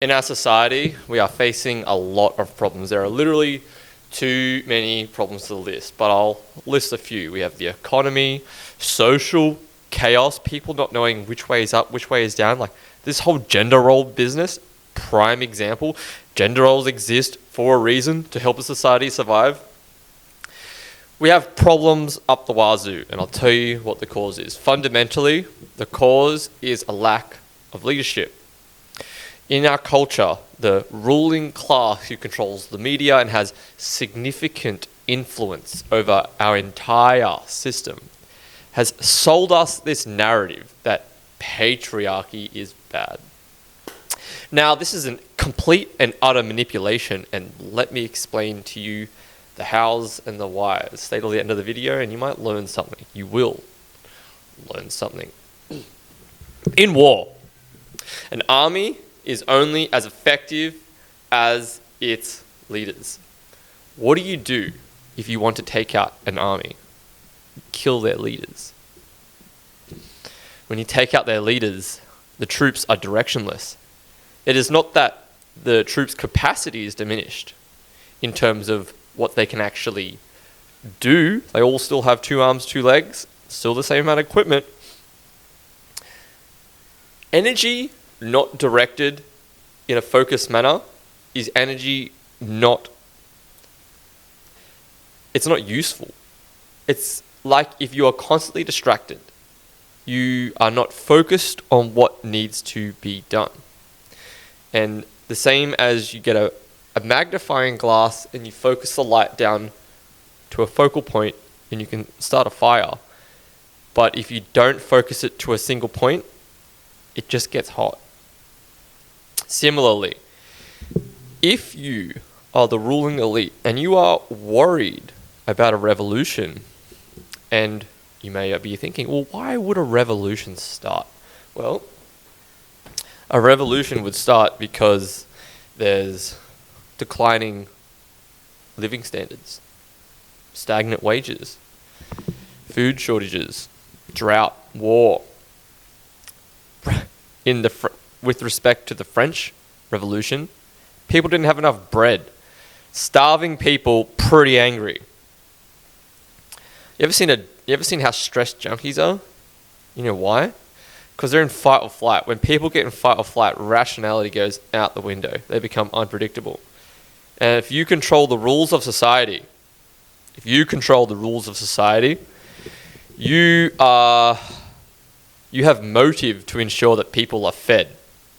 In our society, we are facing a lot of problems. There are literally too many problems to list, but I'll list a few. We have the economy, social chaos, people not knowing which way is up, which way is down. Like this whole gender role business, prime example. Gender roles exist for a reason, to help a society survive. We have problems up the wazoo, and I'll tell you what the cause is. Fundamentally, the cause is a lack of leadership. In our culture, the ruling class who controls the media and has significant influence over our entire system has sold us this narrative that patriarchy is bad. Now, this is a complete and utter manipulation, and let me explain to you the hows and the whys. Stay till the end of the video and you might learn something. You will learn something. In war, an army is only as effective as its leaders. What do you do if you want to take out an army? Kill their leaders. When you take out their leaders, the troops are directionless. It is not that the troops' capacity is diminished in terms of what they can actually do. They all still have 2 arms, 2 legs, still the same amount of equipment. Energy not directed in a focused manner is energy it's not useful. It's like if you are constantly distracted, you are not focused on what needs to be done. And the same as you get a magnifying glass and you focus the light down to a focal point and you can start a fire. But if you don't focus it to a single point, it just gets hot. Similarly, if you are the ruling elite and you are worried about a revolution, and you may be thinking, well, why would a revolution start? Well, a revolution would start because there's declining living standards, stagnant wages, food shortages, drought, war. With respect to the French Revolution, people didn't have enough bread. Starving people, pretty angry. You ever seen how stressed junkies are? You know why? Because they're in fight or flight. When people get in fight or flight, rationality goes out the window. They become unpredictable. And if you control the rules of society, you have motive to ensure that people are fed,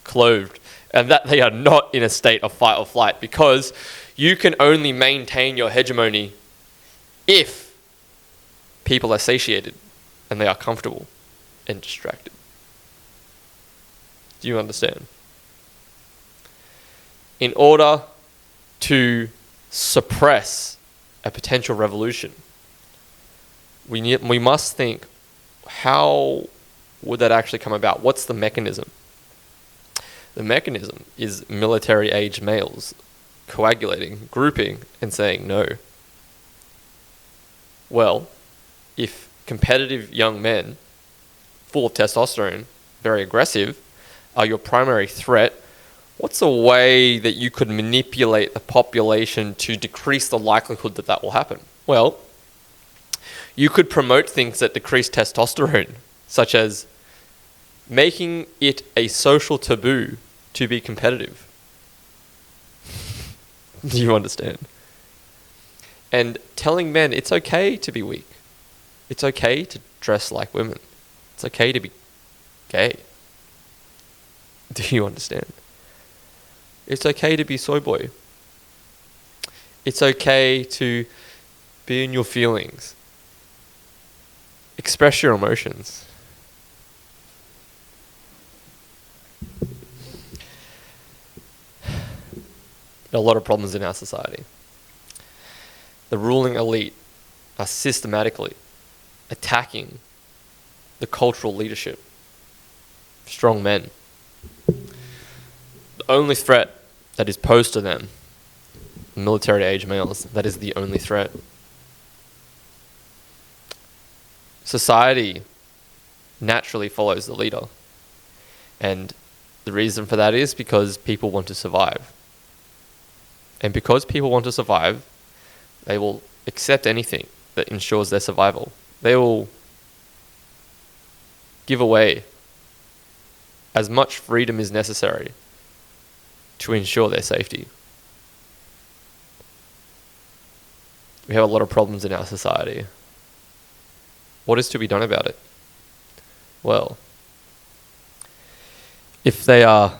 clothed, and that they are not in a state of fight or flight, because you can only maintain your hegemony if people are satiated and they are comfortable and distracted. Do you understand? In order to suppress a potential revolution, we must think, how would that actually come about? What's the mechanism? The mechanism is military-aged males coagulating, grouping, and saying no. Well, if competitive young men, full of testosterone, very aggressive, are your primary threat, what's a way that you could manipulate the population to decrease the likelihood that that will happen? Well, you could promote things that decrease testosterone, such as making it a social taboo to be competitive. Do you understand? And telling men it's okay to be weak. It's okay to dress like women. It's okay to be gay. Do you understand? It's okay to be soy boy. It's okay to be in your feelings. Express your emotions. There are a lot of problems in our society. The ruling elite are systematically attacking the cultural leadership. Strong men. The only threat that is posed to them, military-age males, that is the only threat. Society naturally follows the leader. And The reason for that is because people want to survive. And because people want to survive, they will accept anything that ensures their survival. They will give away as much freedom as necessary to ensure their safety. We have a lot of problems in our society. What is to be done about it? Well, if they are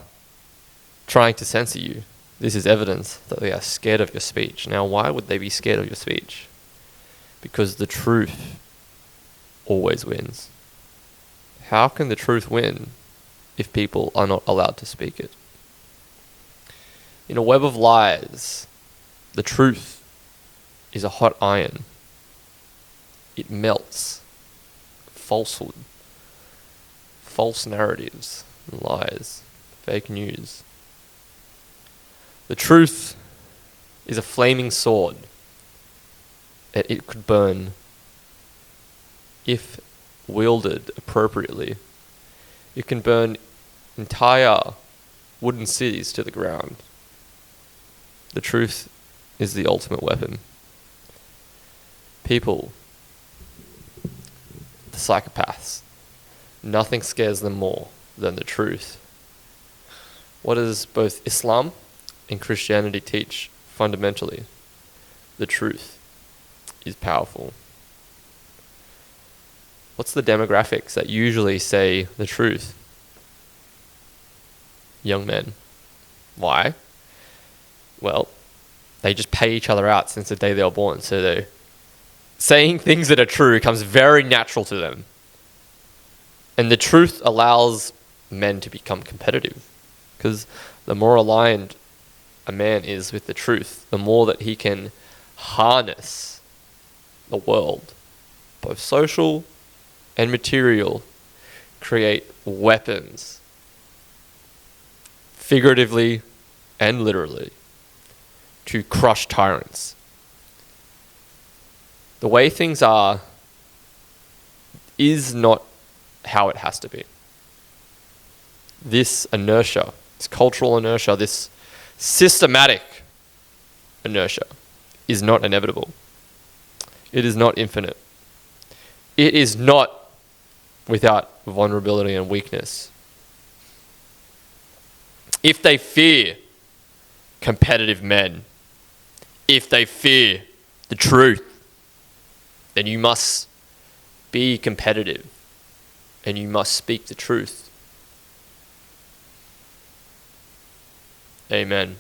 trying to censor you, this is evidence that they are scared of your speech. Now, why would they be scared of your speech? Because the truth always wins. How can the truth win if people are not allowed to speak it? In a web of lies, the truth is a hot iron. It melts. Falsehood, false narratives, lies, fake news. The truth is a flaming sword that it could burn if wielded appropriately. It can burn entire wooden cities to the ground. The truth is the ultimate weapon. People, the psychopaths, nothing scares them more than the truth. What does both Islam and Christianity teach fundamentally? The truth is powerful. What's the demographics that usually say the truth? Young men. Why? Well, they just pay each other out since the day they were born, so they're saying things that are true comes very natural to them. And the truth allows men to become competitive. Because the more aligned a man is with the truth, the more that he can harness the world, both social and material, create weapons, figuratively and literally, to crush tyrants. The way things are is not how it has to be. This inertia, this cultural inertia, this systematic inertia is not inevitable. It is not infinite. It is not without vulnerability and weakness. If they fear competitive men, if they fear the truth, then you must be competitive and you must speak the truth. Amen.